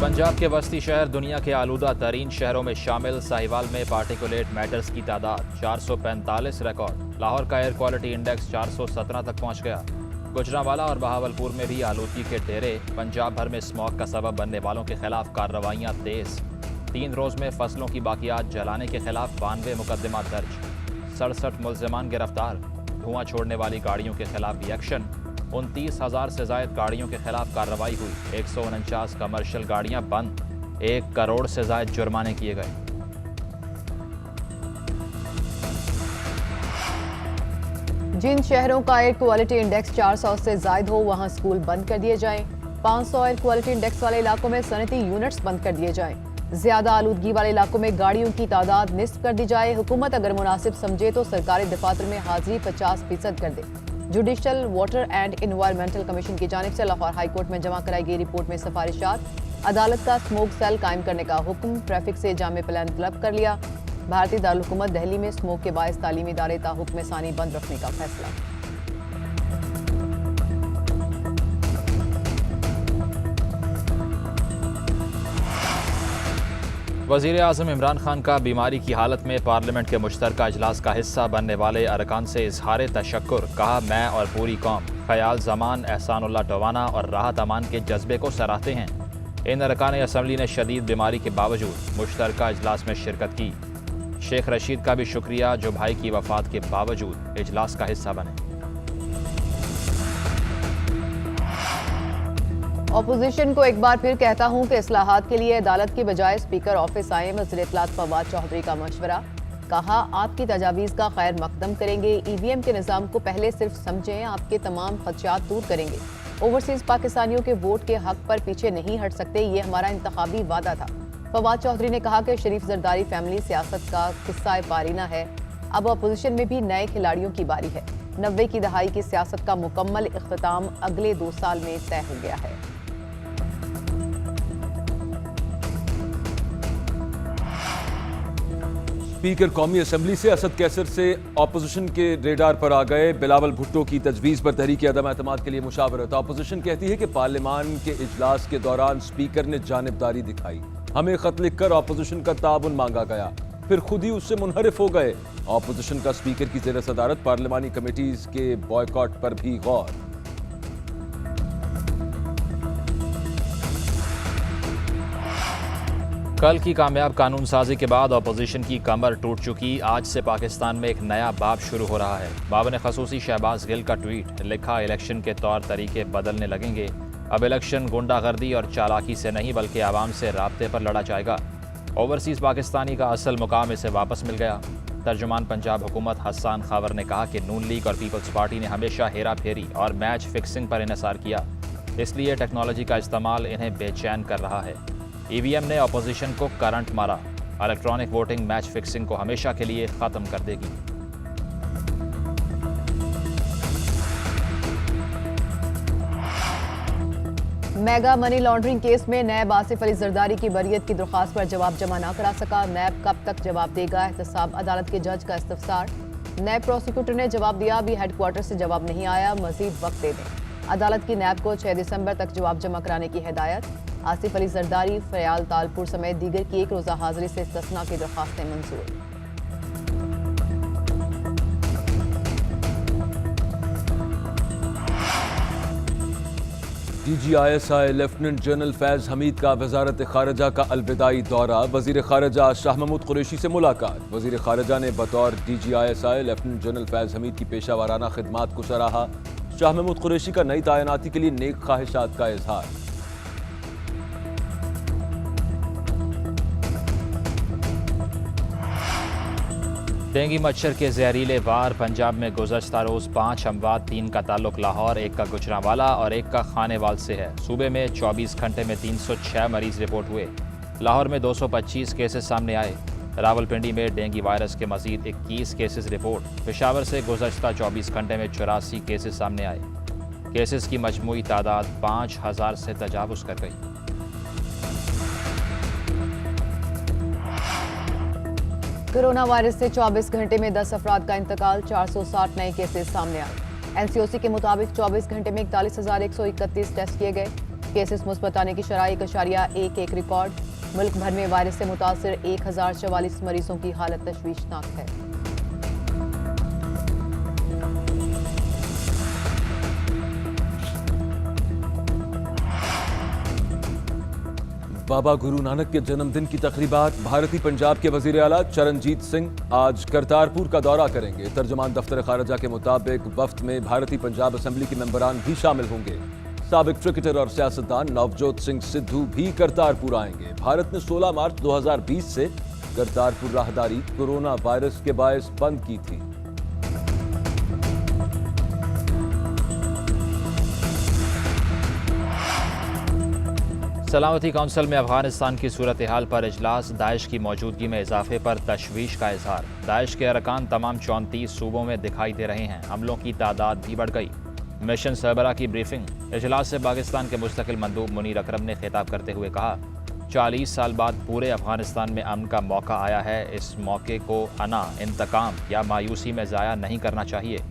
पंजाब के वस्ती शहर दुनिया के आलूदा तरीन शहरों में शामिल। साहिवाल में पार्टिकुलेट मैटर्स की तादाद 445 रिकॉर्ड। लाहौर का एयर क्वालिटी इंडेक्स 417 तक पहुंच गया। गुजरांवाला और बहावलपुर में भी आलूदगी के डेरे। पंजाब भर में स्मॉग का सबब बनने वालों के खिलाफ कार्रवाइयां तेज। 3 रोज में फसलों की बाकियात जलाने के खिलाफ 92 मुकदमा दर्ज। 67 मुलजमान गिरफ्तार। धुआं छोड़ने वाली गाड़ियों के खिलाफ भी एक्शन। 29,000 से जायद गाड़ियों के खिलाफ कार्रवाई हुई। 149 कमर्शियल गाड़ियां बंद। 1 करोड़ से जायद जुर्माने किए गए। जिन शहरों का एयर क्वालिटी इंडेक्स 400 से जायद हो वहां स्कूल बंद कर दिए जाएं। 500 एयर क्वालिटी इंडेक्स वाले इलाकों में सनती यूनिट्स बंद कर दिए जाएं। ज्यादा आलूदगी वाले इलाकों में गाड़ियों की तादाद निस्फ कर दी जाए। हुकूमत अगर मुनासिब समझे तो सरकारी दफातर में हाजिरी 50% कर दे। Judicial water and environmental commission की जानिब से लाहौर हाई कोर्ट में जमा कराई गई रिपोर्ट में सिफारिशात। अदालत का स्मोक सेल कायम करने का हुक्म। ट्रैफिक से जामे प्लान तलब कर लिया। भारतीय दारुल हुकूमत दिल्ली में स्मोक के बायस तालीमी इदारे ताहुक्म सानी बंद रखने का फैसला। वज़ीर आज़म इमरान खान का बीमारी की हालत में पार्लियामेंट के मुश्तरका इजलास का हिस्सा बनने वाले अरकान से इजहार तशक्कुर। कहा, मैं और पूरी कौम ख्याल जमान, एहसानुल्लाह टवाना और राहत अमान के जज्बे को सराहते हैं। इन अरकान असम्बली ने शदीद बीमारी के बावजूद मुश्तरका इजलास में शिरकत की। शेख रशीद का भी शुक्रिया जो भाई की वफात के बावजूद इजलास का हिस्सा बने। ऑपोजिशन को एक बार फिर कहता हूं कि इस्लाहात के लिए अदालत के बजाय स्पीकर ऑफिस आए। वज़ीर इत्तलात फवाद चौधरी का मशवरा। कहा, आपकी तजावीज़ का खैर मकदम करेंगे। ईवीएम के निज़ाम को पहले सिर्फ समझें, आपके तमाम खदशात दूर करेंगे। ओवरसीज पाकिस्तानियों के वोट के हक पर पीछे नहीं हट सकते, ये हमारा इंतखाबी वादा था। फवाद चौधरी ने कहा कि शरीफ जरदारी फैमिली सियासत का किस्सा पारीना है। अब अपोजिशन में भी नए खिलाड़ियों की बारी है। 90 की दहाई की सियासत का मुकम्मल इख्तिताम अगले 2 साल में तय हो गया है। स्पीकर कौमी असम्बली से असद कैसर से ऑपोजिशन के रेडार पर आ गए। बिलावल भुट्टो की तजवीज़ पर तहरीक अदम एतमाद के लिए मुशावरत। ऑपोजिशन कहती है कि पार्लियामान के इजलास के दौरान स्पीकर ने जानिबदारी दिखाई। हमें खत लिखकर ऑपोजिशन का ताउन मांगा गया, फिर खुद ही उससे मुनहरिफ हो गए। ऑपोजिशन का स्पीकर की ज़ेर सदारत पार्लियामानी कमेटीज के बॉयकॉट पर भी गौर। कल की कामयाब कानून साजी के बाद अपोजिशन की कमर टूट चुकी। आज से पाकिस्तान में एक नया बाब शुरू हो रहा है। बाब ने खसूसी शहबाज गिल का ट्वीट लिखा, इलेक्शन के तौर तरीके बदलने लगेंगे। अब इलेक्शन गुंडागर्दी और चालाकी से नहीं बल्कि आवाम से राब्ते पर लड़ा जाएगा। ओवरसीज़ पाकिस्तानी का असल मुकाम इसे वापस मिल गया। तर्जुमान पंजाब हुकूमत हसन खावर ने कहा कि नून लीग और पीपल्स पार्टी ने हमेशा हेरा फेरी और मैच फिक्सिंग पर इन्हिसार किया, इसलिए टेक्नोलॉजी का इस्तेमाल इन्हें बेचैन कर रहा है। ईवीएम ने अपोजिशन को करंट मारा। इलेक्ट्रॉनिक वोटिंग मैच फिक्सिंग को हमेशा के लिए खत्म कर देगी। मेगा मनी लॉन्ड्रिंग केस में नैब आसिफ अली जरदारी की बरियत की दरख्वास्त पर जवाब जमा न करा सका। नैब कब तक जवाब देगा? एहतसाब अदालत के जज का इस्तफसार। नैब प्रोसिक्यूटर ने जवाब दिया, अभी हेडक्वार्टर से जवाब नहीं आया, मजीद वक्त दे दें। अदालत की नैब को 6 दिसंबर तक जवाब जमा कराने की हिदायत। आसिफ अली जरदारी, फयाल तालपुर समेत दीगर की 1 रोज़ा हाजिरी से इस्तिस्ना की दरख्वास्तें मंजूर। DGISI lieutenant general Faiz Hamid का वजारत खारजा का अलविदाई दौरा। वजीर खारजा शाह महमूद कुरैशी से मुलाकात। वजीर खारजा ने बतौर DGISI lieutenant general Faiz Hamid की पेशा वाराना खिदमात को सराहा। शाह महमूद कुरैशी का नई तैनाती के लिए नेक ख्वाहिशात का इजहार। डेंगू मच्छर के जहरीले वार। पंजाब में गुज़श्ता रोज़ 5 अमवात, 3 का ताल्लुक लाहौर, 1 का गुजरांवाला और 1 का खानेवाल से है। सूबे में 24 घंटे में 306 मरीज रिपोर्ट हुए। लाहौर में 225 केसेस सामने आए। रावलपिंडी में डेंगू वायरस के मजीद 21 केसेस रिपोर्ट। पेशावर से गुज़श्ता 24 घंटे में 84 केसेस सामने आए। केसेस की मजमूई तादाद 5000 से तजावुज़ कर गई। कोरोना वायरस से 24 घंटे में 10 अफराद का इंतकाल। 460 नए केसेस सामने आए। एनसीओसी के मुताबिक 24 घंटे में 41,131 टेस्ट किए गए। केसेस मुस्बत आने की शरह 1.11 रिकॉर्ड। मुल्क भर में वायरस से मुतासिर 1044 मरीजों की हालत तशवीशनाक है। बाबा गुरु नानक के जन्मदिन की तकरीबात। भारतीय पंजाब के वजीर आला चरणजीत सिंह आज करतारपुर का दौरा करेंगे। तर्जुमान दफ्तर खारजा के मुताबिक वफ्द में भारतीय पंजाब असेंबली के मेंबरान भी शामिल होंगे। साबिक क्रिकेटर और सियासतदान नवजोत सिंह सिद्धू भी करतारपुर आएंगे। भारत ने 16 मार्च 2020 से करतारपुर राहदारी कोरोना वायरस के बायस बंद की थी। सलामती कौंसिल में अफगानिस्तान की सूरत हाल पर इजलास। दाइश की मौजूदगी में इजाफे पर तशवीश का इजहार। दाइश के अरकान तमाम 34 सूबों में दिखाई दे रहे हैं। हमलों की तादाद भी बढ़ गई। मिशन सरबरा की ब्रीफिंग। इजलास से पाकिस्तान के मुस्तकिल मंदूब मुनीर अकरम ने खिताब करते हुए कहा, 40 साल बाद पूरे अफगानिस्तान में अमन का मौका आया है। इस मौके को अना, इंतकाम या मायूसी में ज़ाया नहीं करना चाहिए।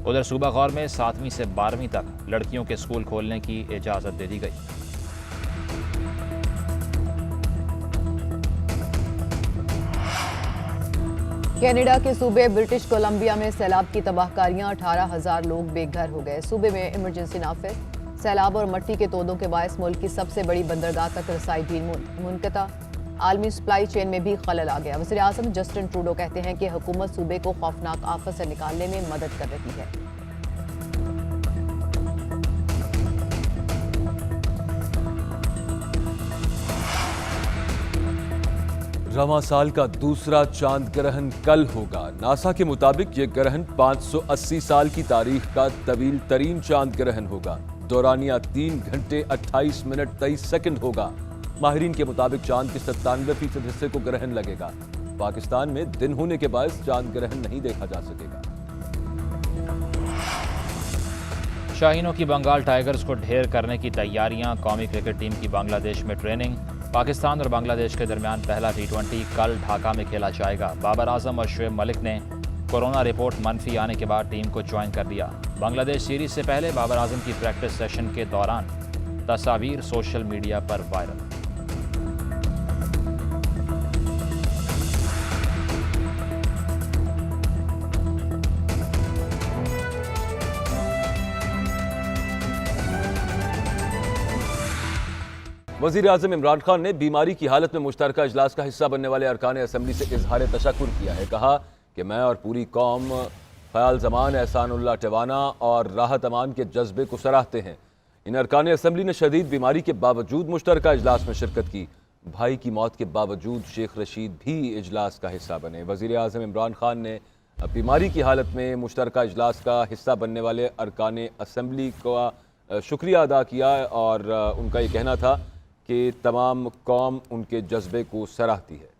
उधर सूबा गौर में 7वीं से 12वीं तक लड़कियों के स्कूल खोलने की इजाज़त दे दी गई। कनाडा के सूबे ब्रिटिश कोलंबिया में सैलाब की तबाहकारियां। 18,000 लोग बेघर हो गए। सूबे में इमरजेंसी नाफिज। सैलाब और मट्टी के तोदों के बायस मुल्क की सबसे बड़ी बंदरगाह तक रसाई भी मुनक़ता। आलमी सप्लाई चेन में भी खलल आ गया। वज़ीर आज़म जस्टिन ट्रूडो कहते हैं कि हुकूमत सूबे को खौफनाक आफत से निकालने में मदद कर रही है। रवां साल का दूसरा चांद ग्रहण कल होगा। नासा के मुताबिक ये ग्रहण 580 साल की तारीख का तवील तरीन चांद ग्रहण होगा। दौरानिया 3 घंटे 28 मिनट 23 सेकंड होगा। माहिरीन के मुताबिक चांद के 97% हिस्से को ग्रहण लगेगा। पाकिस्तान में दिन होने के बायस चांद ग्रहण नहीं देखा जा सकेगा। शाहीनों की बंगाल टाइगर्स को ढेर करने की तैयारियां। कौमी क्रिकेट टीम की बांग्लादेश में ट्रेनिंग। पाकिस्तान और बांग्लादेश के दरमियान पहला T20 कल ढाका में खेला जाएगा। बाबर आजम और शुएब मलिक ने कोरोना रिपोर्ट मनफी आने के बाद टीम को ज्वाइन कर लिया। बांग्लादेश सीरीज से पहले बाबर आजम की प्रैक्टिस सेशन के दौरान तस्वीर सोशल मीडिया पर वायरल। वज़ीर आज़म इमरान खान ने बीमारी की हालत में मुश्तरका इजलास का हिस्सा बनने वाले अरकान असम्बली से इजहार तशक्कुर किया है। कहा कि मैं और पूरी कौम ख्याल जमान, एहसानुल्लाह टिवाना और राहत अमान के जज्बे को सराहते हैं। इन अरकान असम्बली ने शदीद बीमारी के बावजूद मुश्तरका इजलास में शिरकत की। भाई की मौत के बावजूद शेख रशीद भी इजलास का हिस्सा बने। वज़ीर आज़म इमरान खान ने बीमारी की हालत में मुश्तरका इजलास का हिस्सा बनने वाले अरकान असम्बली का शुक्रिया अदा किया और उनका ये कहना था कि तमाम कौम उनके जज्बे को सराहती है।